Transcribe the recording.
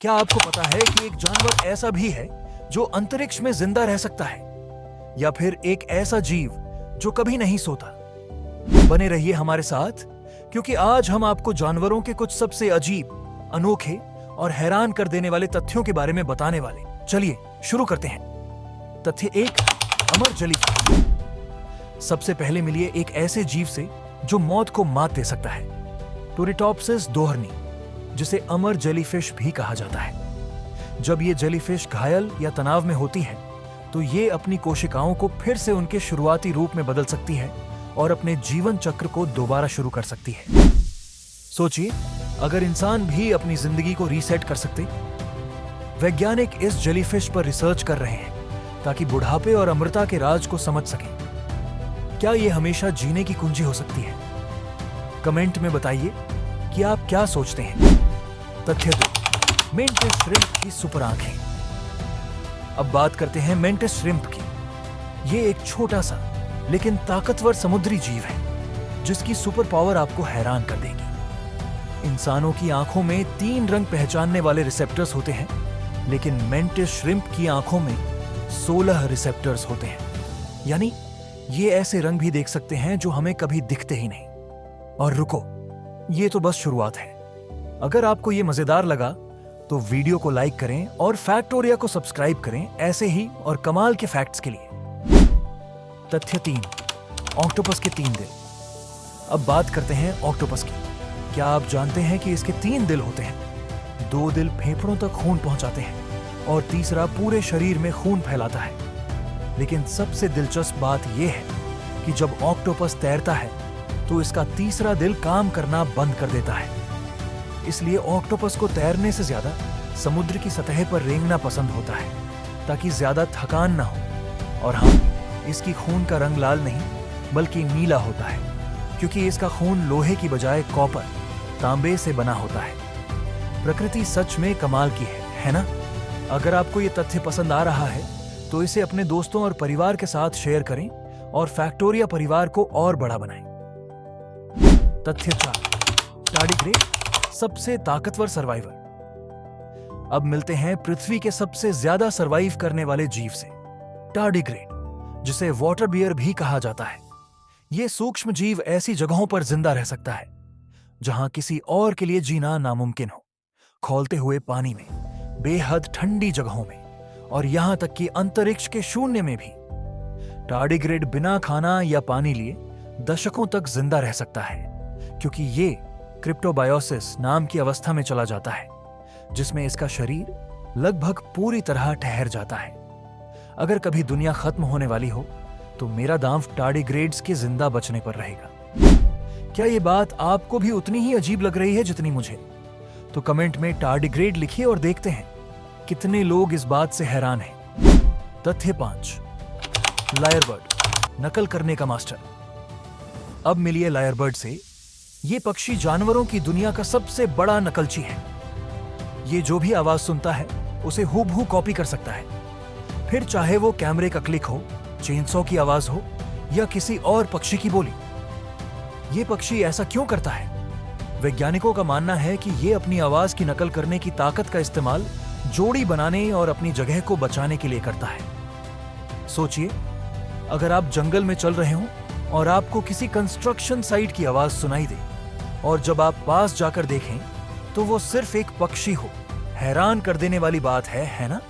क्या आपको पता है कि एक जानवर ऐसा भी है जो अंतरिक्ष में जिंदा रह सकता है, या फिर एक ऐसा जीव जो कभी नहीं सोता? बने रहिए हमारे साथ, क्योंकि आज हम आपको जानवरों के कुछ सबसे अजीब, अनोखे और हैरान कर देने वाले तथ्यों के बारे में बताने वाले। चलिए शुरू करते हैं। तथ्य 1, अमर जेलीफिश। सबसे पहले मिलिए एक ऐसे जीव से जो मौत को मात दे सकता है, टोरिटॉप्सिस दोहर्नी, जिसे अमर जेलीफिश भी कहा जाता है। जब ये जेलीफिश घायल या तनाव में होती है तो ये अपनी कोशिकाओं को फिर से उनके शुरुआती रूप में बदल सकती है और अपने जीवन चक्र को दोबारा शुरू कर सकती है। सोचिए, अगर इंसान भी अपनी जिंदगी को रीसेट कर सकते। वैज्ञानिक इस जेलीफिश पर रिसर्च कर रहे हैं ताकि बुढ़ापे और अमरता के राज को समझ सकें। क्या यह हमेशा जीने की कुंजी हो सकती है? कमेंट में बताइए कि आप क्या सोचते हैं। तथ्य 2, मेंटिस श्रिम्प की सुपर आंखें। अब बात करते हैं मेंटिस श्रिम्प की। ये एक छोटा सा लेकिन ताकतवर समुद्री जीव है जिसकी सुपर पावर आपको हैरान कर देगी। इंसानों की आंखों में 3 रंग पहचानने वाले रिसेप्टर्स होते हैं, लेकिन मेंटिस श्रिम्प की आंखों में 16 रिसेप्टर्स होते हैं। यानी ये ऐसे रंग भी देख सकते हैं जो हमें कभी दिखते ही नहीं। और रुको, ये तो बस शुरुआत है। अगर आपको ये मजेदार लगा तो वीडियो को लाइक करें और फैक्टोरिया को सब्सक्राइब करें ऐसे ही और कमाल के फैक्ट्स के लिए। तथ्य 3, ऑक्टोपस के 3 दिल। अब बात करते हैं ऑक्टोपस की। क्या आप जानते हैं कि इसके 3 दिल होते हैं? 2 दिल फेफड़ों तक खून पहुंचाते हैं और तीसरा पूरे शरीर में खून फैलाता है। लेकिन सबसे दिलचस्प बात यह है कि जब ऑक्टोपस तैरता है तो इसका तीसरा दिल काम करना बंद कर देता है। इसलिए ऑक्टोपस को तैरने से ज्यादा समुद्र की सतह पर रेंगना पसंद होता है, ताकि ज्यादा थकान ना हो। और हाँ, इसकी खून का रंग लाल नहीं बल्कि नीला होता है, क्योंकि इसका खून लोहे की बजाय कॉपर, तांबे से बना होता है। प्रकृति सच में कमाल की है ना? अगर आपको ये तथ्य पसंद आ रहा है तो इसे अपने दोस्तों और परिवार के साथ शेयर करें और फैक्टोरिया परिवार को और बड़ा बनाएं। तथ्य 4, टार्डिग्रेड, सबसे ताकतवर सर्वाइवर। अब मिलते हैं पृथ्वी के सबसे ज्यादा सर्वाइव करने वाले जीव से, टार्डिग्रेड, जिसे वाटर बियर भी कहा जाता है। यह सूक्ष्म जीव ऐसी जगहों पर जिंदा रह सकता है जहां किसी और के लिए जीना नामुमकिन हो। खौलते हुए पानी में, बेहद ठंडी जगहों में और यहां तक कि अंतरिक्ष के शून्य में भी टार्डिग्रेड बिना खाना या पानी लिए दशकों तक जिंदा रह सकता है, क्योंकि ये क्रिप्टोबायोसिस नाम की अवस्था में चला जाता है, जिसमें इसका शरीर लगभग पूरी तरह ठहर जाता है। अगर कभी दुनिया खत्म होने वाली हो तो मेरा दांव टार्डिग्रेड्स के जिंदा बचने पर रहेगा। क्या ये बात आपको भी उतनी ही अजीब लग रही है जितनी मुझे? तो कमेंट में टार्डिग्रेड लिखिए और देखते हैं कितने लोग इस बात से हैरान हैं। तथ्य 5, लायरबर्ड, नकल करने का मास्टर। अब मिलिए लायरबर्ड से। ये पक्षी जानवरों की दुनिया का सबसे बड़ा नकलची है। ये जो भी आवाज सुनता है उसे हूबहू कॉपी कर सकता है, फिर चाहे वो कैमरे का क्लिक हो, चेनसॉ की आवाज हो या किसी और पक्षी की बोली। ये पक्षी ऐसा क्यों करता है? वैज्ञानिकों का मानना है कि ये अपनी आवाज की नकल करने की ताकत का इस्तेमाल जोड़ी बनाने और अपनी जगह को बचाने के लिए करता है। सोचिए, अगर आप जंगल में चल रहे हो और आपको किसी कंस्ट्रक्शन साइट की आवाज सुनाई दे और जब आप पास जाकर देखें तो वो सिर्फ एक पक्षी हो, हैरान कर देने वाली बात है ना?